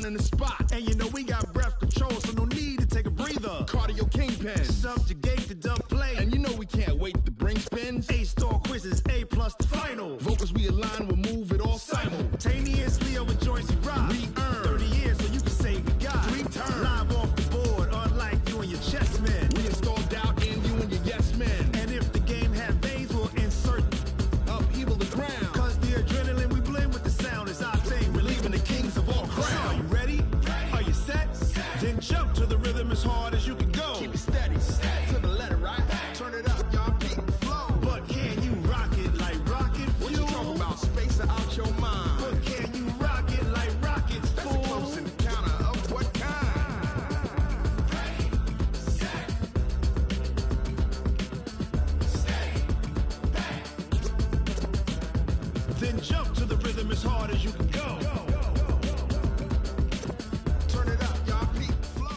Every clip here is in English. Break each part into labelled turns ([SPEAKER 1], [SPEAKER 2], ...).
[SPEAKER 1] running the spot. And you know we got breath control, so no need to take a breather. Cardio kingpin, subjugate the dub play. And you know we can't wait to bring spins. A-star quizzes, A+ the final. Vocals we align, we'll move it all simultaneously over joints we rock. We earn 30 years so you can say we got 3 turns. Live off the board, unlike you and your chess men. We install doubt in you and your yes men. And if the game had veins, we'll insert upheaval the crown. Cause the adrenaline we blend with the sound is our thing. Relieving the kings of all crowns. Are you ready? Are you set? Then jump to the rhythm as hard as you can go. Keep it steady, to the letter, right? Turn it up, y'all, beat the flow. But can you rock it like rocket fuel? What you talking about? Space out your mind. But can you rock it like rockets, fool? That's a close encounter of what kind? Ready, set, stay back. Then jump to the rhythm as hard as you can go. Turn it up, y'all, beat the flow.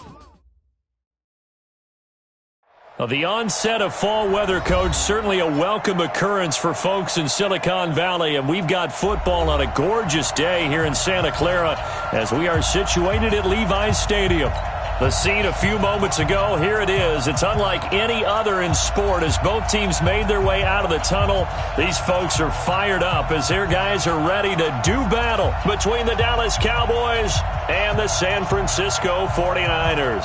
[SPEAKER 2] Well, the onset of fall weather, Coach, certainly a welcome occurrence for folks in Silicon Valley, and we've got football on a gorgeous day here in Santa Clara as we are situated at Levi's Stadium. The scene a few moments ago, here it is. It's unlike any other in sport as both teams made their way out of the tunnel. These folks are fired up as their guys are ready to do battle between the Dallas Cowboys and the San Francisco 49ers.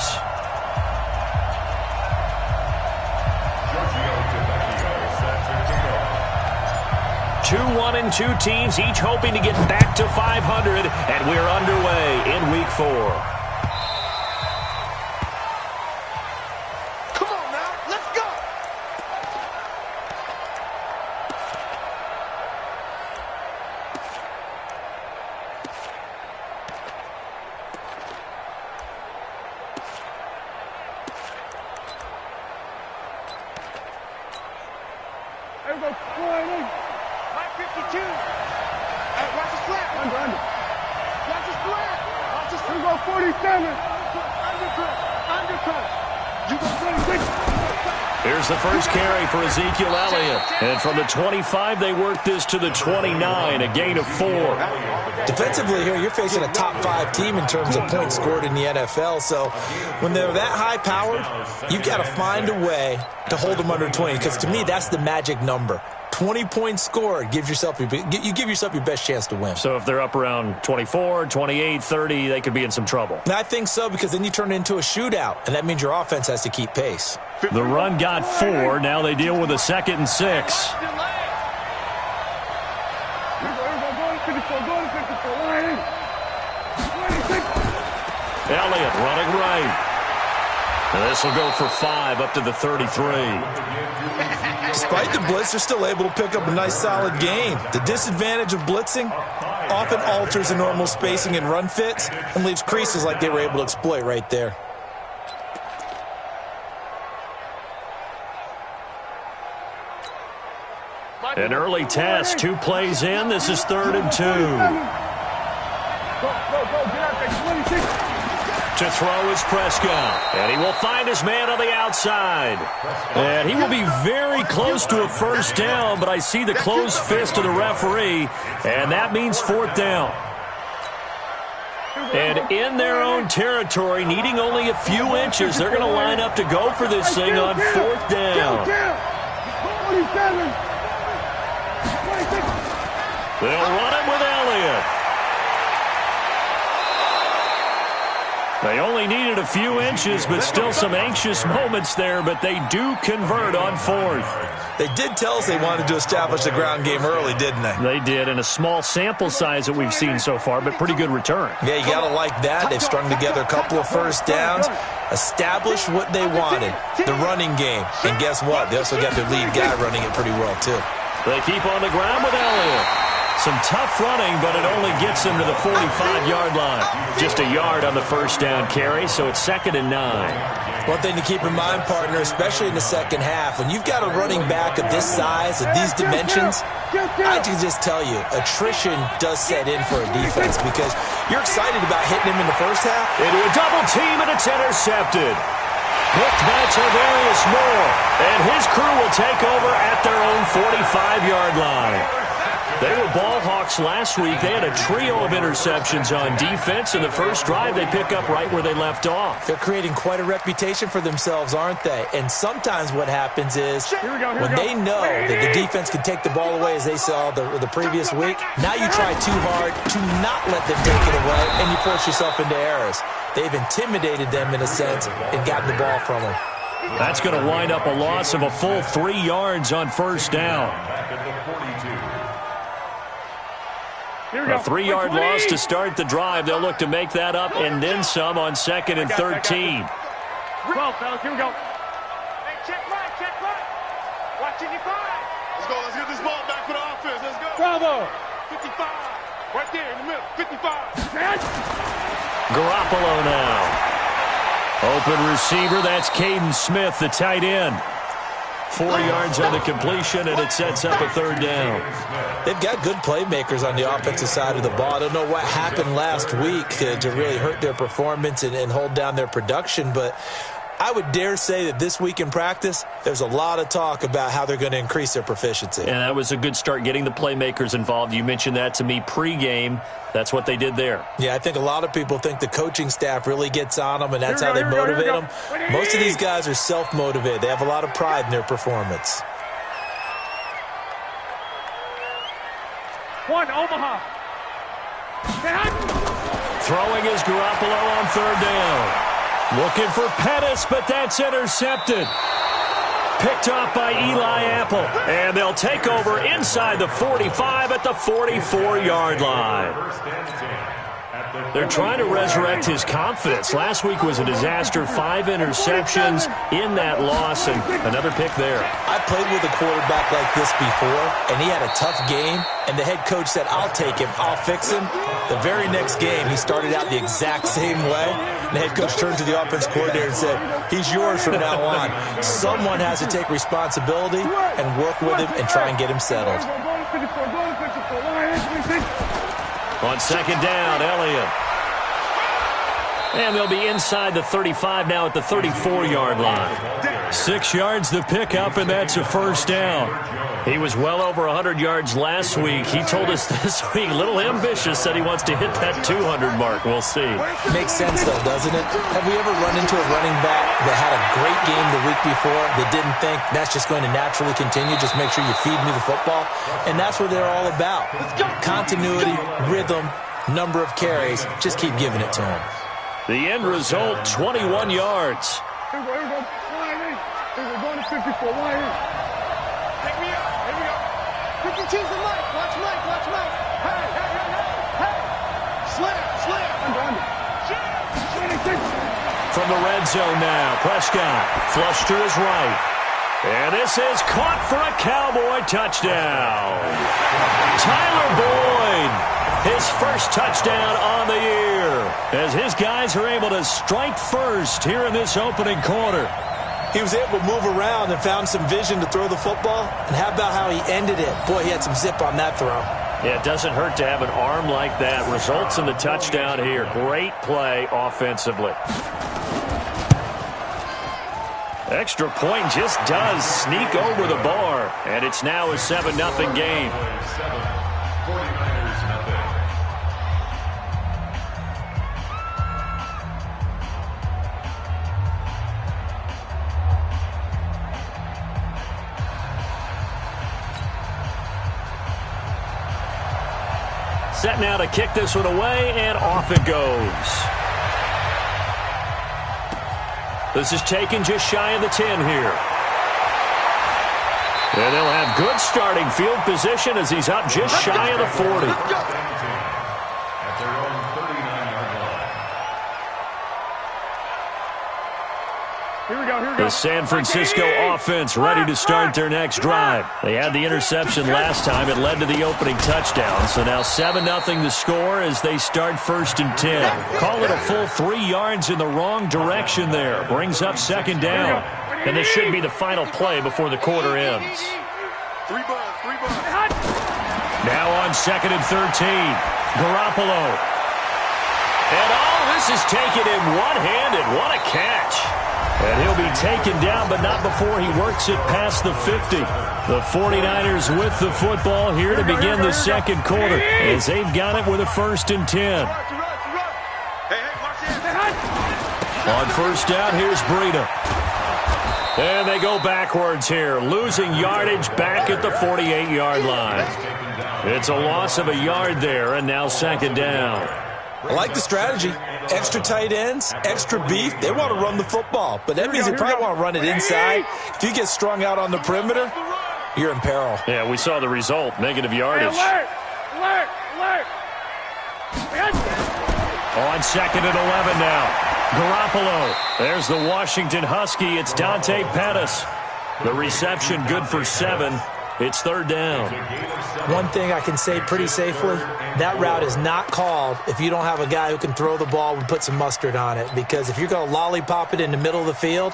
[SPEAKER 2] 2-1-2 teams, each hoping to get back to 500, and we're underway in Week 4.
[SPEAKER 1] Come on now, let's go! Everybody flying in. 52. Hey, watch the flat. Under. Watch the flat. Watch the flat. You go 47. Undercut. You go 26.
[SPEAKER 2] Here's the first carry for Ezekiel Elliott. And from the 25, they work this to the 29, a gain of 4.
[SPEAKER 3] Defensively here, you're facing a top 5 team in terms of points scored in the NFL. So when they're that high-powered, you've got to find a way to hold them under 20. Because to me, that's the magic number. 20 points scored, you give yourself your best chance to win.
[SPEAKER 2] So if they're up around 24, 28, 30, they could be in some trouble.
[SPEAKER 3] And I think so, because then you turn it into a shootout, and that means your offense has to keep pace.
[SPEAKER 2] The run got 4. Now they deal with a 2nd and 6. Elliott running right. And this will go for 5 up to the 33.
[SPEAKER 3] Despite the blitz, they're still able to pick up a nice solid gain. The disadvantage of blitzing often alters the normal spacing and run fits and leaves creases like they were able to exploit right there.
[SPEAKER 2] An early test, 2 plays in. This is 3rd and 2. To throw is Prescott, and he will find his man on the outside. And he will be very close to a first down, but I see the closed fist of the referee, and that means 4th down. And in their own territory, needing only a few inches, they're going to line up to go for this thing on 4th down. They'll run it with Elliott. They only needed a few inches, but still some anxious moments there, but they do convert on 4th.
[SPEAKER 3] They did tell us they wanted to establish the ground game early, didn't they?
[SPEAKER 2] They did, in a small sample size that we've seen so far, but pretty good return.
[SPEAKER 3] Yeah, you got to like that. They've strung together a couple of first downs, established what they wanted, the running game. And guess what? They also got their lead guy running it pretty well, too.
[SPEAKER 2] They keep on the ground with Elliott. Some tough running, but it only gets him to the 45-yard line. Just a yard on the first down carry, so it's 2nd and 9.
[SPEAKER 3] One thing to keep in mind, partner, especially in the second half, when you've got a running back of this size, of these dimensions, I can just tell you, attrition does set in for a defense because you're excited about hitting him in the first half.
[SPEAKER 2] Into a double team, and it's intercepted. Hooked by Tavarius Moore, and his crew will take over at their own 45-yard line. They were ball hawks last week. They had a trio of interceptions on defense. In the first drive, they pick up right where they left off.
[SPEAKER 3] They're creating quite a reputation for themselves, aren't they? And sometimes what happens is when they know that the defense can take the ball away, as they saw the previous week, now you try too hard to not let them take it away, and you force yourself into errors. They've intimidated them in a sense and gotten the ball from them.
[SPEAKER 2] That's going to wind up a loss of a full 3 yards on first down. A 3-yard loss to start the drive. They'll look to make that up and then some on 2nd and 13.
[SPEAKER 4] 12, fellas, here we go. Hey, check right, check right. Watching your 5.
[SPEAKER 1] Let's go. Let's get this ball back for the offense. Let's go.
[SPEAKER 4] Bravo. 55. Right there in the middle. 55.
[SPEAKER 2] Garoppolo now. Open receiver. That's Caden Smith, the tight end. 4 yards on the completion, and it sets up a 3rd down.
[SPEAKER 3] They've got good playmakers on the offensive side of the ball. I don't know what happened last week to really hurt their performance and hold down their production, but I would dare say that this week in practice, there's a lot of talk about how they're going to increase their proficiency.
[SPEAKER 2] And that was a good start, getting the playmakers involved. You mentioned that to me pregame. That's what they did there.
[SPEAKER 3] Yeah, I think a lot of people think the coaching staff really gets on them, and that's how they motivate them. Most of these guys are self-motivated. They have a lot of pride in their performance.
[SPEAKER 4] 1, Omaha.
[SPEAKER 2] Throwing is Garoppolo on 3rd down. Looking for Pettis, but that's intercepted. Picked off by Eli Apple. And they'll take over inside the 45 at the 44-yard line. They're trying to resurrect his confidence. Last week was a disaster. 5 interceptions in that loss, and another pick there.
[SPEAKER 3] I played with a quarterback like this before, and he had a tough game, and the head coach said, I'll take him, I'll fix him. The very next game, he started out the exact same way. The head coach turned to the offense coordinator and said, he's yours from now on. Someone has to take responsibility and work with him and try and get him settled.
[SPEAKER 2] On 2nd down, Elliott. And they'll be inside the 35 now at the 34-yard line. 6 yards the pickup, and that's a 1st down. He was well over 100 yards last week. He told us this week, a little ambitious, said he wants to hit that 200 mark. We'll see.
[SPEAKER 3] Makes sense, though, doesn't it? Have we ever run into a running back that had a great game the week before that didn't think that's just going to naturally continue? Just make sure you feed me the football. And that's what they're all about. Continuity, rhythm, number of carries. Just keep giving it to him.
[SPEAKER 2] The end result, 21 yards.
[SPEAKER 4] Here we go. We're going to 54. Why here? Take me out. Here we go. Quick and choose the Mike. Watch Mike. Watch Mike. Hey. Slam. Under.
[SPEAKER 2] From the red zone now, Prescott flush to his right. And this is caught for a Cowboy touchdown. Tyler Boyd. His first touchdown on the year as his guys are able to strike first here in this opening quarter.
[SPEAKER 3] He was able to move around and found some vision to throw the football. And how about how he ended it? Boy, he had some zip on that throw.
[SPEAKER 2] Yeah, it doesn't hurt to have an arm like that. Results in the touchdown here. Great play offensively. Extra point just does sneak over the bar. And it's now a 7-0 game. Set now to kick this one away, and off it goes. This is taken just shy of the 10 here. And they'll have good starting field position as he's up just shy of the 40.
[SPEAKER 1] At their own 39-yard line.
[SPEAKER 4] Here we go.
[SPEAKER 2] The San Francisco offense ready to start their next drive. They had the interception last time. It led to the opening touchdown. So now 7-0 the score as they start 1st and 10. Call it a full 3 yards in the wrong direction there. Brings up 2nd down. And this should be the final play before the quarter ends.
[SPEAKER 1] 3 balls.
[SPEAKER 2] Now on 2nd and 13. Garoppolo. And all this is taken in one-handed. What a catch. And he'll be taken down, but not before he works it past the 50. The 49ers with the football here to begin the second quarter as they've got it with a 1st and 10. On first down, here's Breida. And they go backwards here, losing yardage back at the 48-yard line. It's a loss of a yard there, and now 2nd down.
[SPEAKER 3] I like the strategy. Extra tight ends, extra beef. They want to run the football, but that means they probably want to run it inside. If you get strung out on the perimeter, you're in peril.
[SPEAKER 2] Yeah, we saw the result, negative yardage.
[SPEAKER 4] Alert!
[SPEAKER 2] On 2nd and 11 now. Garoppolo. There's the Washington Husky. It's Dante Pettis. The reception good for 7. It's 3rd down.
[SPEAKER 3] One thing I can say pretty safely, that route is not called if you don't have a guy who can throw the ball and put some mustard on it. Because if you're going to lollipop it in the middle of the field,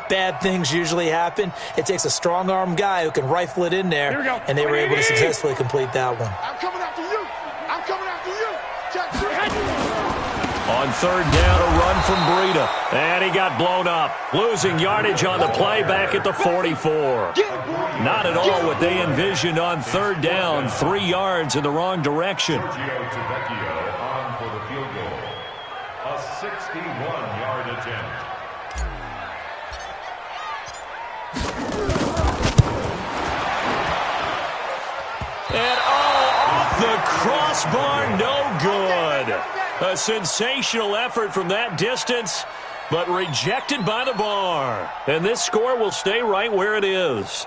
[SPEAKER 3] bad things usually happen. It takes a strong-arm guy who can rifle it in there, and they were able to successfully complete that one.
[SPEAKER 4] I'm coming after you. I'm coming after you.
[SPEAKER 2] On 3rd down, a run from Breida. And he got blown up. Losing yardage on the play back at the 44. Not at all what they envisioned on 3rd down. 3 yards in the wrong direction.
[SPEAKER 5] On for the field goal. A 61-yard attempt.
[SPEAKER 2] And off the crossbar, no good. A sensational effort from that distance, but rejected by the bar. And this score will stay right where it is.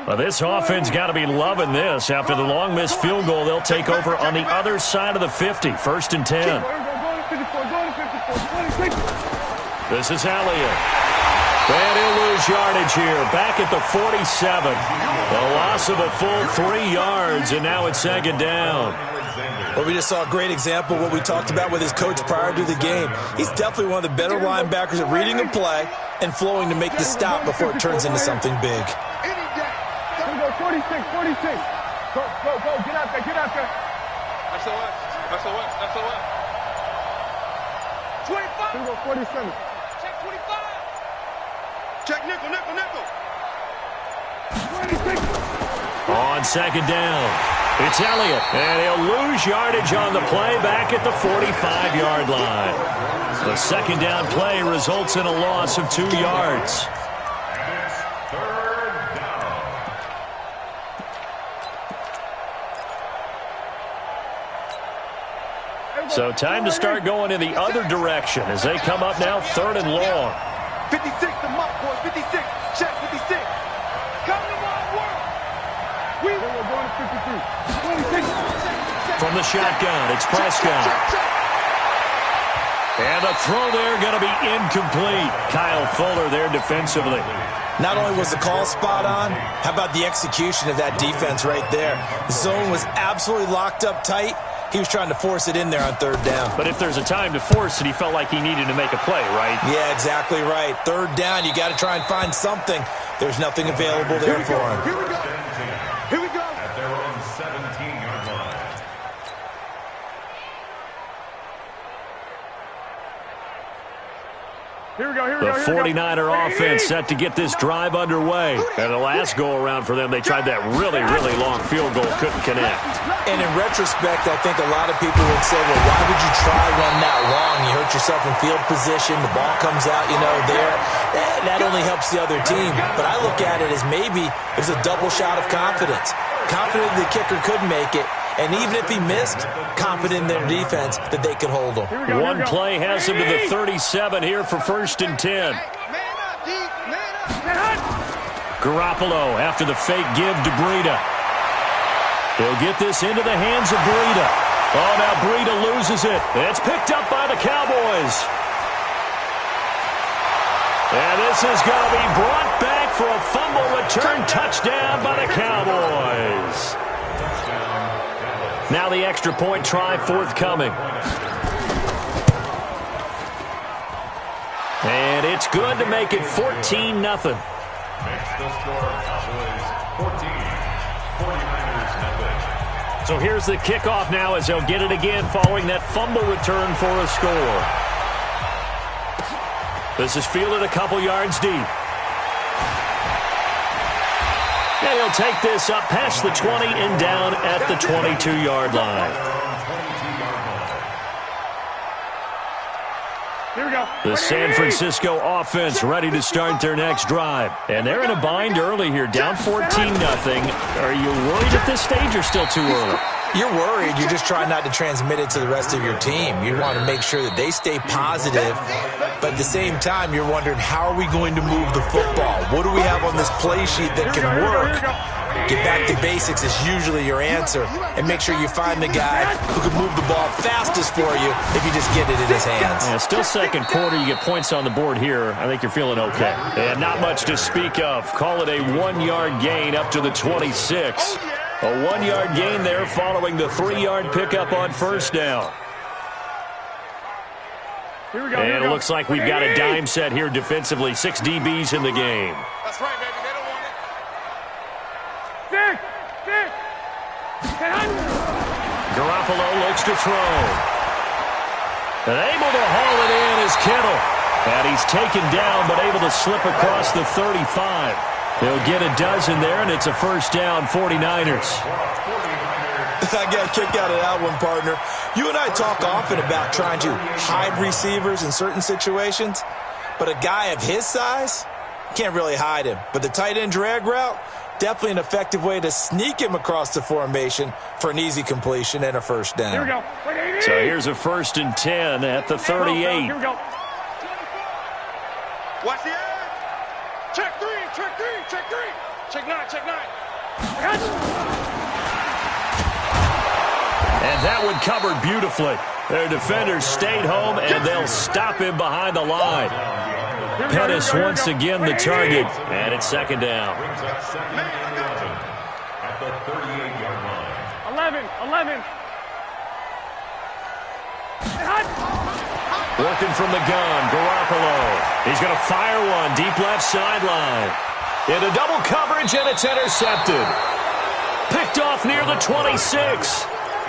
[SPEAKER 2] Well, this offense got to be loving this. After the long missed field goal, they'll take over on the other side of the 50, 1st and 10. This is Elliott. And he'll lose yardage here, back at the 47. A loss of a full 3 yards, and now it's 2nd down.
[SPEAKER 3] Well, we just saw a great example of what we talked about with his coach prior to the game. He's definitely one of the better linebackers at reading a play and flowing to make the stop before it turns into something big.
[SPEAKER 4] Here we go, 46. Go, get out there. SOS. 25. Here we go, 47. Check 25. Check nickel. 26.
[SPEAKER 2] On 2nd down, it's Elliott, and he'll lose yardage on the play back at the 45-yard line. The 2nd down play results in a loss of 2 yards. So time to start going in the other direction as they come up now 3rd and long.
[SPEAKER 4] 56, the mark, boys. 56. Check 56. Come to my work. We're going to 53. 26.
[SPEAKER 2] From the shotgun, it's Prescott. And the throw there going to be incomplete. Kyle Fuller there defensively.
[SPEAKER 3] Not only was the call spot on, how about the execution of that defense right there? The zone was absolutely locked up tight. He was trying to force it in there on 3rd down.
[SPEAKER 2] But if there's a time to force it, he felt like he needed to make a play, right?
[SPEAKER 3] Yeah, exactly right. 3rd down, you got to try and find something. There's nothing available there for him.
[SPEAKER 4] Here we go.
[SPEAKER 5] At their own 17-yard line.
[SPEAKER 2] The 49er offense set to get this drive underway. And the last go-around for them, they tried that really, really long field goal, couldn't connect.
[SPEAKER 3] And in retrospect, I think a lot of people would say, well, why would you try one that long? You hurt yourself in field position. The ball comes out, there. That only helps the other team. But I look at it as maybe it was a double shot of confidence. Confident the kicker could make it. And even if he missed, confident in their defense that they could hold him.
[SPEAKER 2] One play has him to the 37 here for 1st and 10. Garoppolo after the fake give to Breida. He'll get this into the hands of Breida. Oh, now Breida loses it. It's picked up by the Cowboys. And this is going to be brought back for a fumble return touchdown by the Cowboys. Now the extra point try forthcoming. And it's good to make it 14-0.
[SPEAKER 5] Makes the score Cowboys 14, 49ers nothing.
[SPEAKER 2] So here's the kickoff now as they'll get it again following that fumble return for a score. This is fielded a couple yards deep. And he'll take this up past the 20 and down at the 22-yard line.
[SPEAKER 4] Here we go.
[SPEAKER 2] The San Francisco offense ready to start their next drive. And they're in a bind early here, down 14-0. Are you worried at this stage or still too early?
[SPEAKER 3] You're worried. You're just trying not to transmit it to the rest of your team. You want to make sure that they stay positive, but at the same time, you're wondering, how are we going to move the football? What do we have on this play sheet that can work? Get back to basics is usually your answer, and make sure you find the guy who can move the ball fastest for you if you just get it in his hands.
[SPEAKER 2] Yeah, still second quarter. You get points on the board here. I think you're feeling okay. And not much to speak of. Call it a 1-yard gain up to the 26. A 1-yard gain there following the 3-yard pickup on first down.
[SPEAKER 4] Here we go.
[SPEAKER 2] And it looks like we've got a dime set here defensively. 6 DBs in the game.
[SPEAKER 4] That's right, baby. They don't want it. Dick!
[SPEAKER 2] Garoppolo looks to throw. And able to haul it in is Kittle. And he's taken down, but able to slip across the 35. They'll get a dozen there, and it's a first down, 49ers.
[SPEAKER 3] I got a kick out of that one, partner. You and I talk often about trying to hide receivers in certain situations, but a guy of his size can't really hide him. But the tight end drag route, definitely an effective way to sneak him across the formation for an easy completion and a first down.
[SPEAKER 4] Here we go.
[SPEAKER 2] So here's a 1st and 10 at the 38.
[SPEAKER 4] Here we go. Watch the edge. Check three. Check nine.
[SPEAKER 2] And that one covered beautifully. Their defenders stayed home, and they'll stop him behind the line. Pettis once again the target, and it's second down.
[SPEAKER 5] At the 38-yard line.
[SPEAKER 4] 11.
[SPEAKER 2] Working from the gun, Garoppolo. He's going to fire one deep left sideline. Into double coverage, and it's intercepted. Picked off near the 26.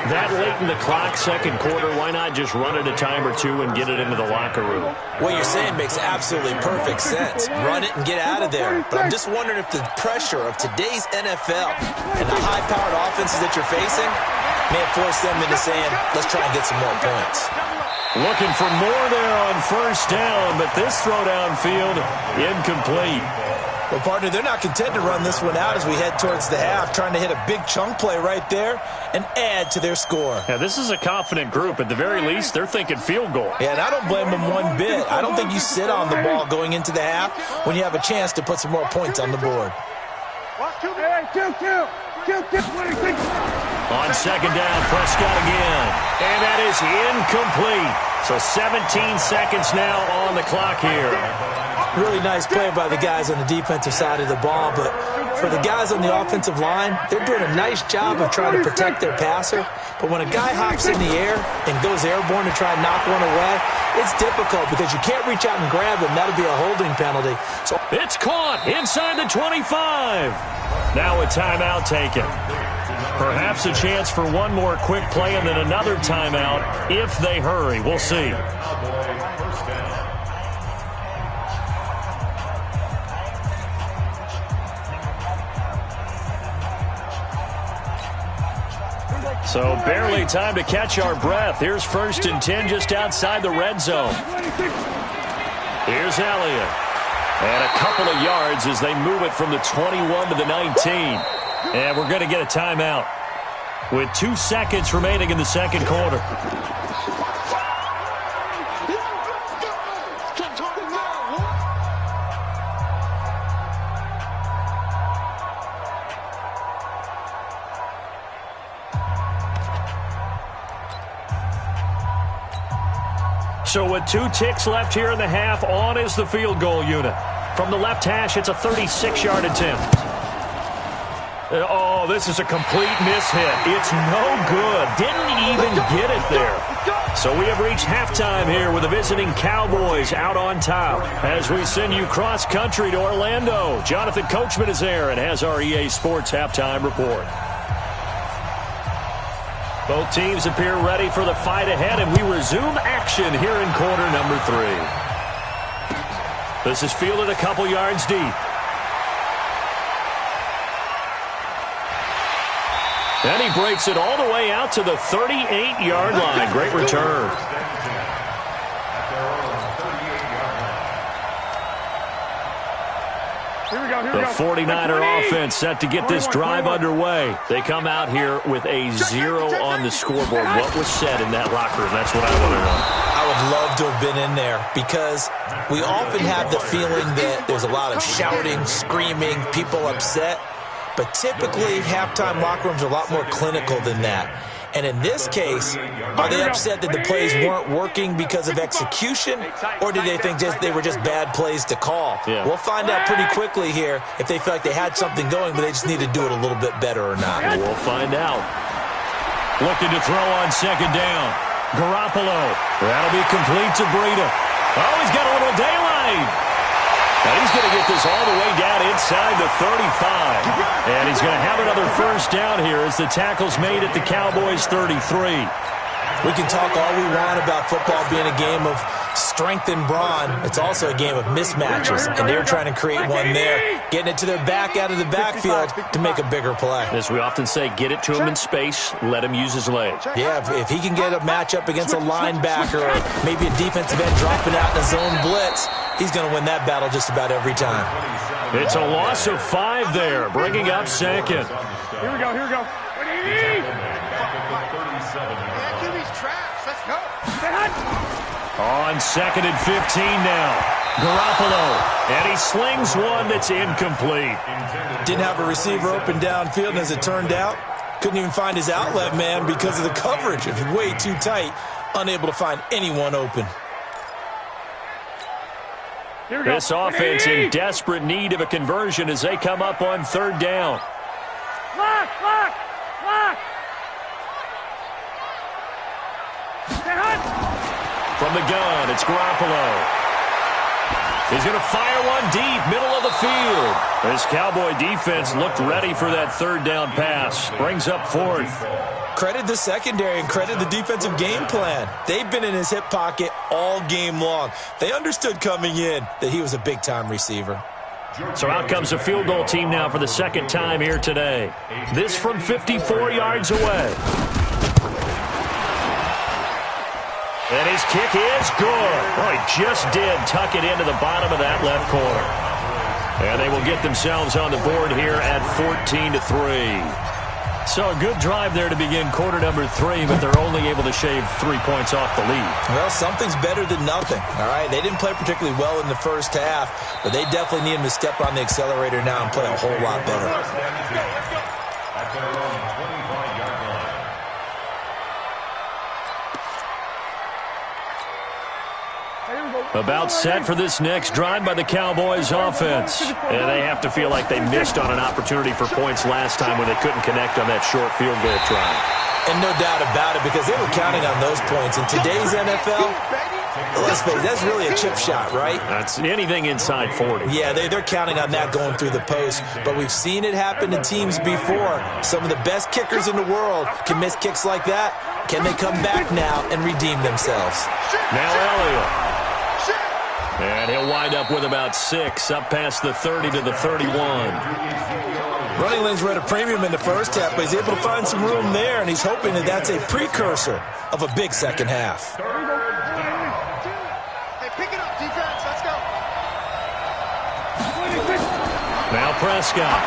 [SPEAKER 2] That late in the clock, second quarter, why not just run it a time or two and get it into the locker room?
[SPEAKER 3] What you're saying makes absolutely perfect sense. Run it and get out of there. But I'm just wondering if the pressure of today's NFL and the high-powered offenses that you're facing may have forced them into saying, let's try and get some more points.
[SPEAKER 2] Looking for more there on first down, but this throw downfield incomplete.
[SPEAKER 3] Well, partner, they're not content to run this one out as we head towards the half, trying to hit a big chunk play right there and add to their score.
[SPEAKER 2] Yeah, this is a confident group. At the very least, they're thinking field goal.
[SPEAKER 3] Yeah, and I don't blame them one bit. I don't think you sit on the ball going into the half when you have a chance to put some more points on the board.
[SPEAKER 2] On second down, Prescott again. And that is incomplete. So 17 seconds now on the clock here.
[SPEAKER 3] Really nice play by the guys on the defensive side of the ball, but for the guys on the offensive line, they're doing a nice job of trying to protect their passer. But when a guy hops in the air and goes airborne to try and knock one away, it's difficult because you can't reach out and grab him. That'll be a holding penalty. So
[SPEAKER 2] it's caught inside the 25. Now a timeout taken. Perhaps a chance for one more quick play and then another timeout if they hurry. We'll see. So barely time to catch our breath. Here's 1st and 10 just outside the red zone. Here's Elliott. And a couple of yards as they move it from the 21 to the 19. And we're going to get a timeout with 2 seconds remaining in the second quarter. So with 2 ticks left here in the half, on is the field goal unit. From the left hash, it's a 36-yard attempt. Oh, this is a complete miss-hit. It's no good. Didn't even get it there. So we have reached halftime here with the visiting Cowboys out on top. As we send you cross-country to Orlando, Jonathan Coachman is there and has our EA Sports halftime report. Both teams appear ready for the fight ahead, and we resume action here in quarter number 3. This is fielded a couple yards deep. And he breaks it all the way out to the 38-yard line. Great return. The 49er offense set to get this drive underway. They come out here with a 0 on the scoreboard. What was said in that locker room? That's what I want to know.
[SPEAKER 3] I would love to have been in there because we often have the feeling that there's a lot of shouting, screaming, people upset. But typically, halftime locker rooms are a lot more clinical than that. And in this case, are they upset that the plays weren't working because of execution, or did they think they were just bad plays to call?
[SPEAKER 2] Yeah.
[SPEAKER 3] We'll find out pretty quickly here if they feel like they had something going, but they just need to do it a little bit better or not.
[SPEAKER 2] We'll find out. Looking to throw on second down. Garoppolo. That'll be complete to Breida. Oh, he's got a little daylight. And he's going to get this all the way down inside the 35. And he's going to have another first down here as the tackle's made at the Cowboys' 33.
[SPEAKER 3] We can talk all we want about football being a game of strength and brawn. It's also a game of mismatches, and they're trying to create one there, getting it to their back out of the backfield to make a bigger play.
[SPEAKER 2] As we often say, get it to him in space, let him use his legs.
[SPEAKER 3] Yeah, if he can get a matchup against a linebacker or maybe a defensive end dropping out in a zone blitz, he's going to win that battle just about every time.
[SPEAKER 2] It's a loss of 5 there, bringing up second.
[SPEAKER 4] Here we go, here we go. What do you need? Let's go.
[SPEAKER 2] On second and 15 now. Garoppolo. And he slings one that's incomplete.
[SPEAKER 3] Didn't have a receiver open downfield, and as it turned out, couldn't even find his outlet man because of the coverage. It was way too tight, unable to find anyone open.
[SPEAKER 2] This offense in desperate need of a conversion as they come up on third down.
[SPEAKER 4] Lock.
[SPEAKER 2] From the gun, it's Garoppolo. He's going to fire one deep, middle of the field. This Cowboy defense looked ready for that third down pass. Brings up fourth.
[SPEAKER 3] Credit the secondary and credit the defensive game plan. They've been in his hip pocket all game long. They understood coming in that he was a big-time receiver.
[SPEAKER 2] So out comes a field goal team now for the second time here today. This from 54 yards away. And his kick is good. Well, he just did tuck it into the bottom of that left corner. And they will get themselves on the board here at 14-3. So a good drive there to begin quarter number 3, but they're only able to shave 3 points off the lead.
[SPEAKER 3] Well, something's better than nothing, all right? They didn't play particularly well in the first half, but they definitely need him to step on the accelerator now and play a whole lot better.
[SPEAKER 2] About set for this next drive by the Cowboys offense. And they have to feel like they missed on an opportunity for points last time when they couldn't connect on that short field goal try.
[SPEAKER 3] And no doubt about it, because they were counting on those points. In today's NFL, let's face it, that's really a chip shot, right?
[SPEAKER 2] That's anything inside 40.
[SPEAKER 3] Yeah, they're counting on that going through the post. But we've seen it happen to teams before. Some of the best kickers in the world can miss kicks like that. Can they come back now and redeem themselves?
[SPEAKER 2] Now Elliott. And he'll wind up with about 6, up past the 30 to the 31.
[SPEAKER 3] Running lanes were at a premium in the first half, but he's able to find some room there, and he's hoping that that's a precursor of a big second half.
[SPEAKER 4] Hey, pick it up, defense. Let's go.
[SPEAKER 2] Now Prescott.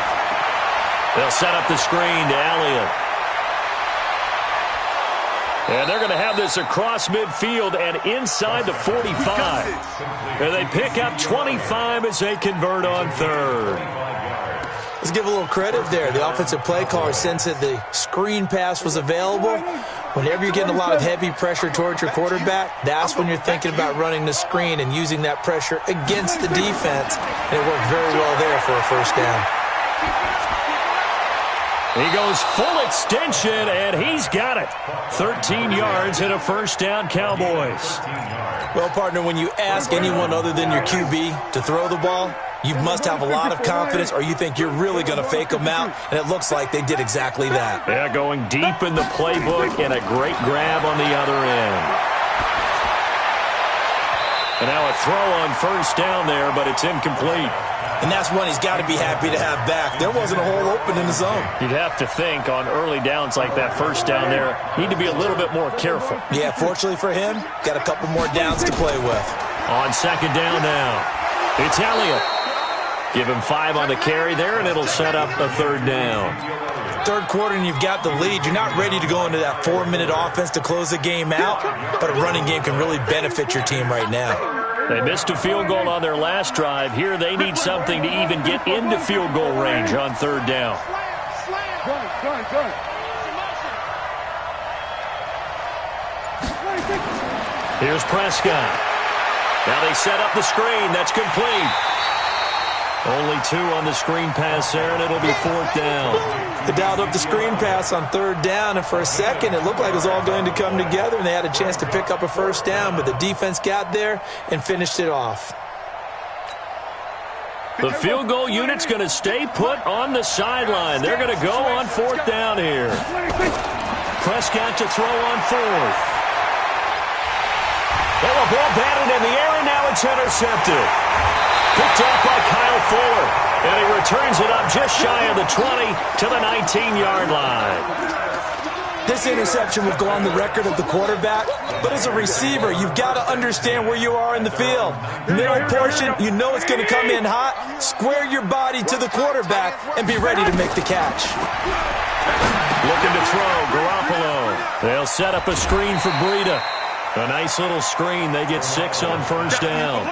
[SPEAKER 2] They'll set up the screen to Elliott. And they're going to have this across midfield and inside the 45. And they pick up 25 as they convert on third.
[SPEAKER 3] Let's give a little credit there. The offensive play caller sensed that the screen pass was available. Whenever you're getting a lot of heavy pressure towards your quarterback, that's when you're thinking about running the screen and using that pressure against the defense. And it worked very well there for a first down.
[SPEAKER 2] He goes full extension, and he's got it. 13 yards and a first down, Cowboys.
[SPEAKER 3] Well, partner, when you ask anyone other than your QB to throw the ball, You must have a lot of confidence, or you think you're really going to fake them out, and it looks like they did exactly that.
[SPEAKER 2] Yeah, going deep in the playbook and a great grab on the other end. And now a throw on first down there, but it's incomplete.
[SPEAKER 3] And that's one he's got to be happy to have back. There wasn't a hole open in the zone.
[SPEAKER 2] You'd have to think on early downs like that first down there, need to be a little bit more careful.
[SPEAKER 3] Yeah, fortunately for him, got a couple more downs to play with.
[SPEAKER 2] On second down now, it's Elliott. Give him 5 on the carry there, and it'll set up a third down.
[SPEAKER 3] Third quarter, and you've got the lead. You're not ready to go into that 4-minute offense to close the game out, but a running game can really benefit your team right now.
[SPEAKER 2] They missed a field goal on their last drive. Here they need something to even get into field goal range on third down. Here's Prescott. Now they set up the screen. That's complete. Only 2 on the screen pass there, and it'll be fourth down.
[SPEAKER 3] They dialed up the screen pass on third down, and for a second, it looked like it was all going to come together, and they had a chance to pick up a first down, but the defense got there and finished it off.
[SPEAKER 2] The field goal unit's going to stay put on the sideline. They're going to go on fourth down here. Prescott to throw on fourth. And the ball batted in the air, and now it's intercepted. Picked off by Kyle Fuller, and he returns it up just shy of the 20 to the 19-yard line.
[SPEAKER 3] This interception will go on the record of the quarterback, but as a receiver, you've got to understand where you are in the field. Middle portion, you know it's going to come in hot. Square your body to the quarterback and be ready to make the catch.
[SPEAKER 2] Looking to throw, Garoppolo. They'll set up a screen for Breida. A nice little screen. They get 6 on first down.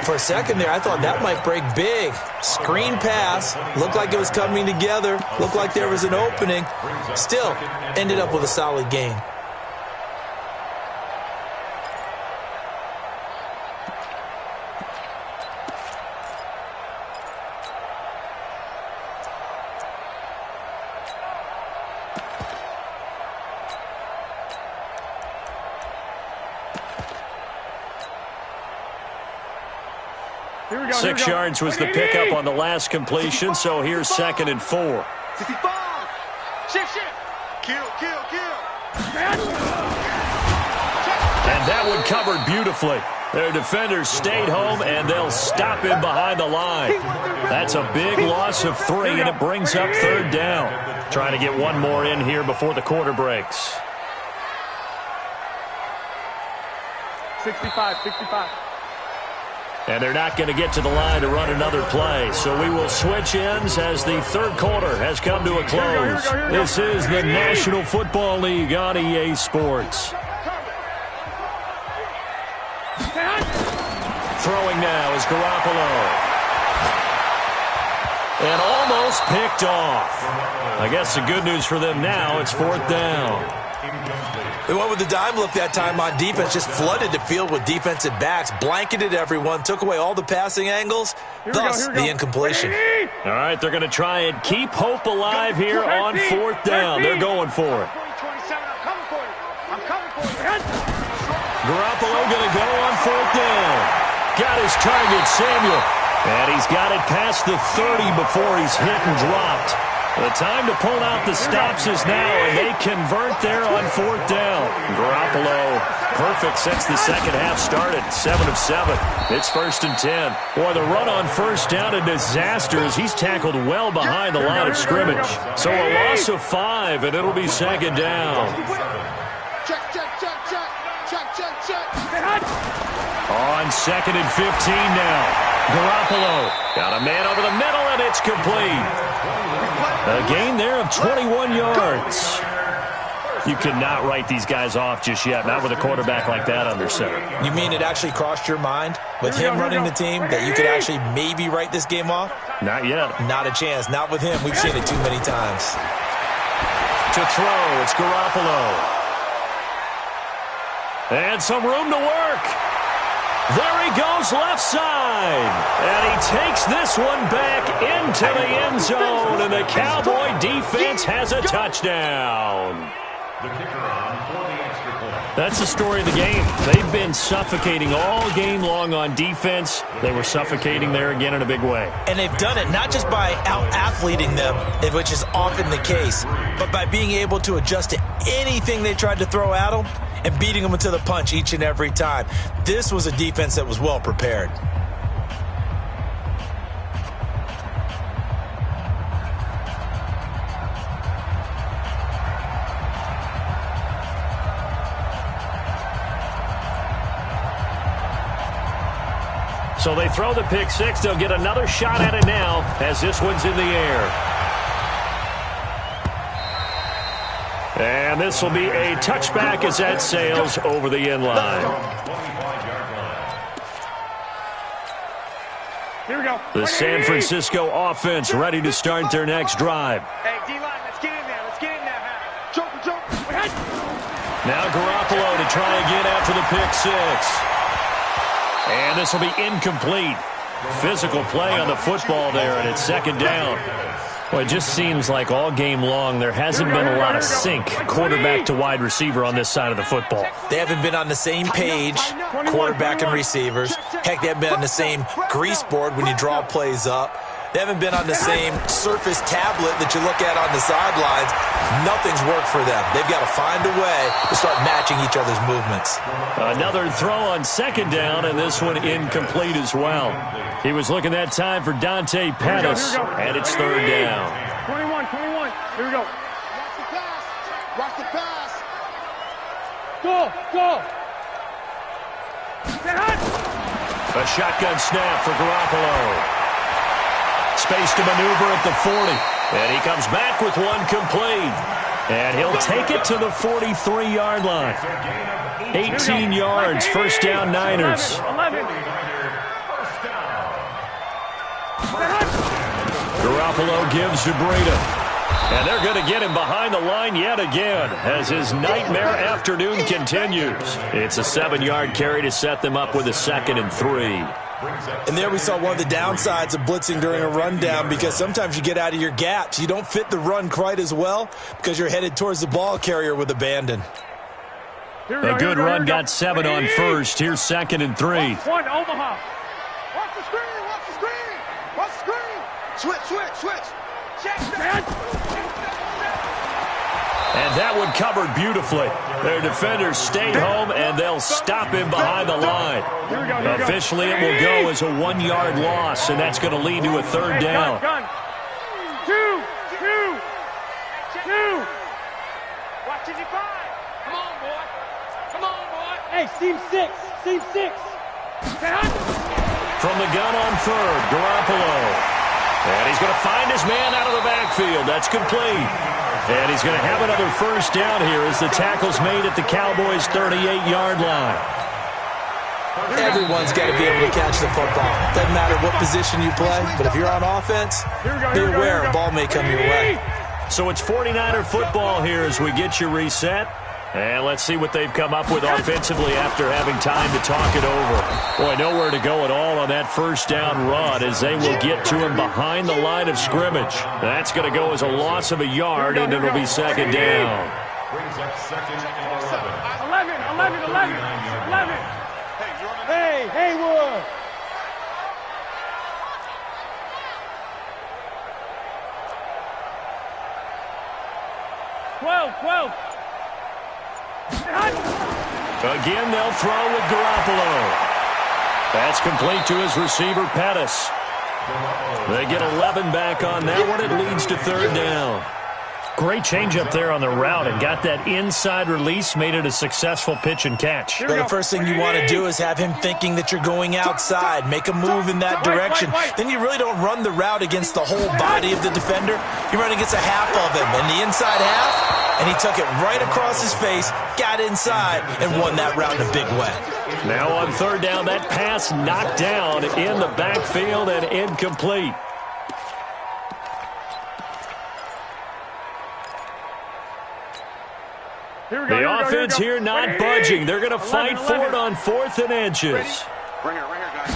[SPEAKER 3] For a second there, I thought that might break big. Screen pass. Looked like it was coming together. Looked like there was an opening. Still, ended up with a solid gain.
[SPEAKER 4] Go,
[SPEAKER 2] 6 yards was the pickup on the last completion, so here's 2nd and 4.
[SPEAKER 4] 65. Shift. Kill.
[SPEAKER 2] And that one covered beautifully. Their defenders stayed home, and they'll stop him behind the line. That's a big loss of 3, and it brings up third down. Trying to get one more in here before the quarter breaks.
[SPEAKER 4] 65.
[SPEAKER 2] And they're not going to get to the line to run another play. So we will switch ends as the third quarter has come to a close. This is the National Football League on EA Sports. Throwing now is Garoppolo. And almost picked off. I guess the good news for them now, it's fourth down.
[SPEAKER 3] They went with the dime look that time on defense, just flooded the field with defensive backs, blanketed everyone, took away all the passing angles, thus the incompletion.
[SPEAKER 2] All right, they're going to try and keep hope alive here on fourth down. They're going for it. Garoppolo going to go on fourth down. Got his target, Samuel. And he's got it past the 30 before he's hit and dropped. The time to pull out the stops is now, and they convert there on fourth down. Garoppolo, perfect since the second half started. 7 of 7. It's 1st and 10. Boy, the run on first down, a disaster as he's tackled well behind the line of scrimmage. So a loss of 5, and it'll be 2nd down.
[SPEAKER 4] Check.
[SPEAKER 2] On 2nd and 15 now. Garoppolo got a man over the middle, and it's complete. A gain there of 21 yards. You cannot write these guys off just yet, not with a quarterback like that under center.
[SPEAKER 3] You mean it actually crossed your mind with him running the team that you could actually maybe write this game off?
[SPEAKER 2] Not yet.
[SPEAKER 3] Not a chance. Not with him. We've seen it too many times.
[SPEAKER 2] To throw, it's Garoppolo. And some room to work. There he goes left side. And he takes this one back into the end zone. And the Cowboy defense has a touchdown.
[SPEAKER 5] The kicker on for the extra
[SPEAKER 2] That's the story of the game. They've been suffocating all game long on defense. They were suffocating there again in a big way.
[SPEAKER 3] And they've done it not just by out-athleting them, which is often the case, but by being able to adjust to anything they tried to throw at them and beating them to the punch each and every time. This was a defense that was well prepared.
[SPEAKER 2] So they throw the pick six. They'll get another shot at it now as this one's in the air. And this will be a touchback as that sails over the end line.
[SPEAKER 4] Here we go.
[SPEAKER 2] The San Francisco offense ready to start their next drive.
[SPEAKER 4] Hey, D-line, let's get in there. Let's get in there. Jump.
[SPEAKER 2] Now Garoppolo to try again after the pick six. And this will be incomplete. Physical play on the football there, and it's second down. Well, it just seems like all game long there hasn't been a lot of sync quarterback to wide receiver on this side of the football.
[SPEAKER 3] They haven't been on the same page, quarterback and receivers. Heck, they haven't been on the same grease board when you draw plays up. They haven't been on the same Surface tablet that you look at on the sidelines. Nothing's worked for them. They've got to find a way to start matching each other's movements.
[SPEAKER 2] Another throw on second down, and this one incomplete as well. He was looking that time for Dante Pettis, and it's third down.
[SPEAKER 4] 21. Here we go.
[SPEAKER 1] Watch the pass.
[SPEAKER 4] Go.
[SPEAKER 2] A shotgun snap for Garoppolo. Space to maneuver at the 40. And he comes back with one complete. And he'll take it to the 43-yard line. 18 yards, first down Niners.
[SPEAKER 4] 11.
[SPEAKER 2] Garoppolo gives to Breida. And they're going to get him behind the line yet again as his nightmare afternoon continues. It's a 7-yard carry to set them up with a 2nd and 3.
[SPEAKER 3] And there we saw one of the downsides of blitzing during a rundown, because sometimes you get out of your gaps. You don't fit the run quite as well because you're headed towards the ball carrier with abandon.
[SPEAKER 2] A good run got 7 on first. Here's 2nd and 3.
[SPEAKER 4] One, Omaha.
[SPEAKER 1] Watch the screen. Switch.
[SPEAKER 4] Check that.
[SPEAKER 2] And that one covered beautifully. Their defenders stayed home, and they'll stop him behind the line.
[SPEAKER 4] Here we go.
[SPEAKER 2] Officially, it will go as a 1-yard loss, and that's going to lead to a third down.
[SPEAKER 4] Gun. Two. Watch it, 5. Come on, boy. Hey, seam 6.
[SPEAKER 2] From the gun on third, Garoppolo. And he's going to find his man out of the backfield. That's complete. And he's going to have another first down here as the tackle's made at the Cowboys' 38-yard line.
[SPEAKER 3] Everyone's got to be able to catch the football. Doesn't matter what position you play, but if you're on offense, be aware a ball may come your way.
[SPEAKER 2] So it's 49er football here as we get you reset. And let's see what they've come up with offensively after having time to talk it over. Boy, nowhere to go at all on that first down run as they will get to him behind the line of scrimmage. That's going to go as a loss of a yard, and it'll be second down.
[SPEAKER 4] 11. Hey, Haywood. Twelve.
[SPEAKER 2] Again, they'll throw with Garoppolo. That's complete to his receiver, Pettis. They get 11 back on that one. It leads to third down. Great change up there on the route and got that inside release, made it a successful pitch and catch.
[SPEAKER 3] Well, the first thing you want to do is have him thinking that you're going outside, make a move in that direction. Then you really don't run the route against the whole body of the defender. You run against a half of him, and the inside half, and he took it right across his face, got inside, and won that route in a big way.
[SPEAKER 2] Now on third down, that pass knocked down in the backfield and incomplete. The offense here not budging. They're going to fight for it on 4th and inches.
[SPEAKER 4] Ringer, guys.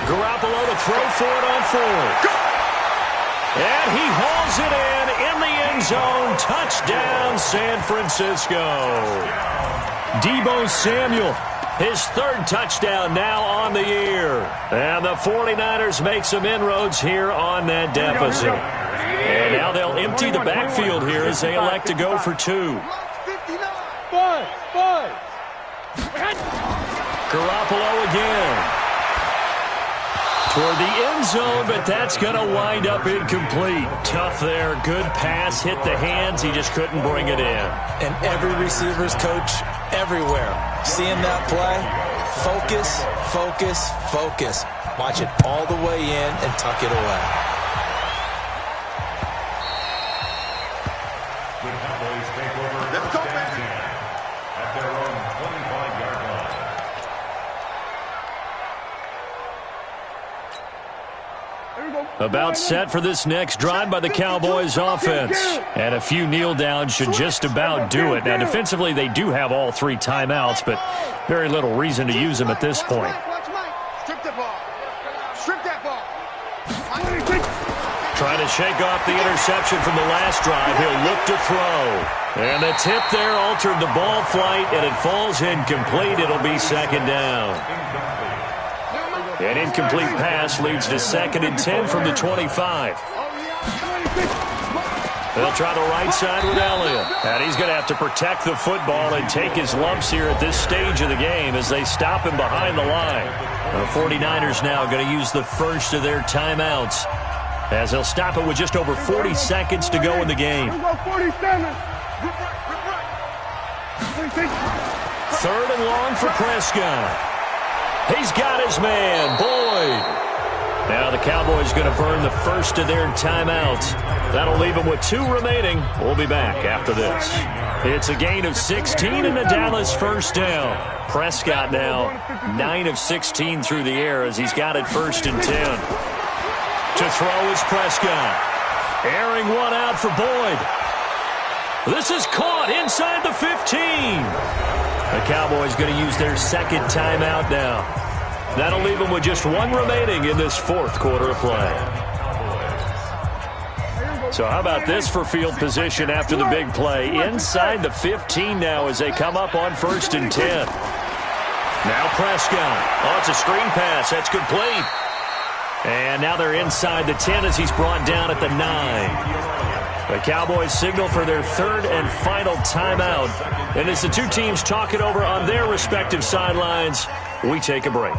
[SPEAKER 2] Garoppolo to throw for it on 4th. And he hauls it in the end zone. Touchdown, San Francisco. Deebo Samuel, his third touchdown now on the year. And the 49ers make some inroads here on that deficit. And now they'll empty the backfield here as they elect to go for two. Garoppolo again. Toward the end zone, but that's going to wind up incomplete. Tough there. Good pass. Hit the hands. He just couldn't bring it in.
[SPEAKER 3] And every receiver's coach everywhere. Seeing that play, focus, focus, focus. Watch it all the way in and tuck it away.
[SPEAKER 5] The Cowboys take over.
[SPEAKER 4] Let's go, baby.
[SPEAKER 5] At their own 25-yard line.
[SPEAKER 2] About set for this next drive by the Cowboys offense. And a few kneel downs should just about do it. Now, defensively, they do have all three timeouts, but very little reason to use them at this point.
[SPEAKER 4] Strip the ball. Strip that ball.
[SPEAKER 2] Trying to shake off the interception from the last drive. He'll look to throw. And the tip there altered the ball flight, and it falls incomplete. It'll be second down. An incomplete pass leads to 2nd and 10 from the 25. They'll try the right side with Elliott. And he's going to have to protect the football and take his lumps here at this stage of the game as they stop him behind the line. The 49ers now going to use the first of their timeouts as they'll stop it with just over 40 seconds to go in the game. 3rd and long for Prescott. He's got his man, Boyd. Now the Cowboys going to burn the first of their timeouts. That'll leave them with 2 remaining. We'll be back after this. It's a gain of 16 and a Dallas first down. Prescott now 9 of 16 through the air as he's got it 1st and 10. To throw is Prescott. Airing one out for Boyd. This is caught inside the 15. The Cowboys going to use their 2nd timeout now. That'll leave them with just 1 remaining in this 4th quarter of play. So how about this for field position after the big play? Inside the 15 now as they come up on 1st and 10. Now Prescott. Oh, it's a screen pass. That's complete. And now they're inside the 10 as he's brought down at the 9. The Cowboys signal for their 3rd and final timeout. And as the two teams talk it over on their respective sidelines, we take a break.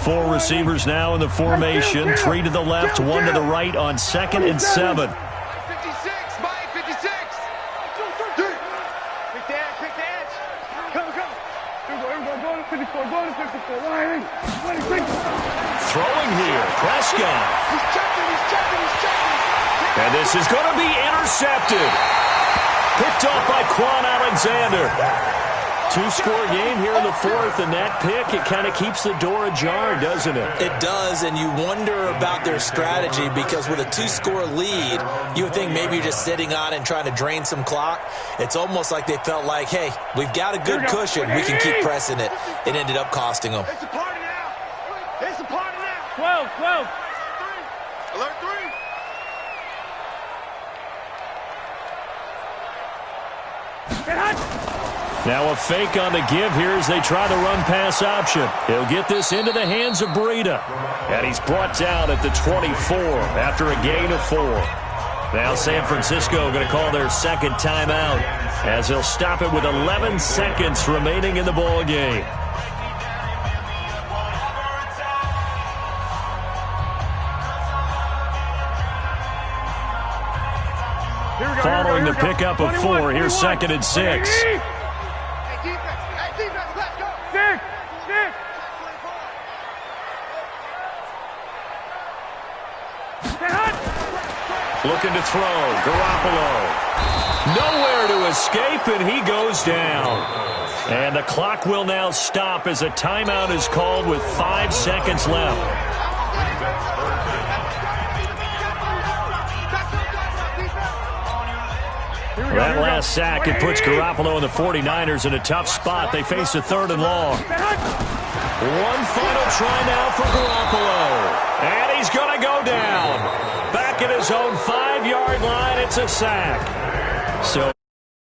[SPEAKER 2] 4 receivers now in the formation. 3 to the left, 1 to the right on 2nd and 7.
[SPEAKER 4] 56, Mike, 56. Pick the edge. Come. Here we go. Go to 54. Go to 54.
[SPEAKER 2] Throwing here, Prescott.
[SPEAKER 4] He's checking.
[SPEAKER 2] And this is going to be intercepted. Picked off by Quan Alexander. 2-score game here in the 4th, and that pick, it kind of keeps the door ajar, doesn't it?
[SPEAKER 3] It does, and you wonder about their strategy because with a 2-score lead, you would think maybe you're just sitting on it and trying to drain some clock. It's almost like they felt like, hey, we've got a good cushion. We can keep pressing it. It ended up costing them.
[SPEAKER 4] It's a party now. 12. Alert 3.
[SPEAKER 2] Now a fake on the give here as they try the run-pass option. He'll get this into the hands of Breida. And he's brought down at the 24 after a gain of 4. Now San Francisco going to call their 2nd timeout as he'll stop it with 11 seconds remaining in the ball game. Following the pickup of 4, here's 2nd and 6.
[SPEAKER 4] Hey, defense, let's go. 6.
[SPEAKER 2] Looking to throw, Garoppolo. Nowhere to escape, and he goes down. And the clock will now stop as a timeout is called with 5 seconds left. That last sack, it puts Garoppolo and the 49ers in a tough spot. They face a 3rd and long. One final try now for Garoppolo. And he's going to go down. Back at his his own 5-yard line. It's a sack. So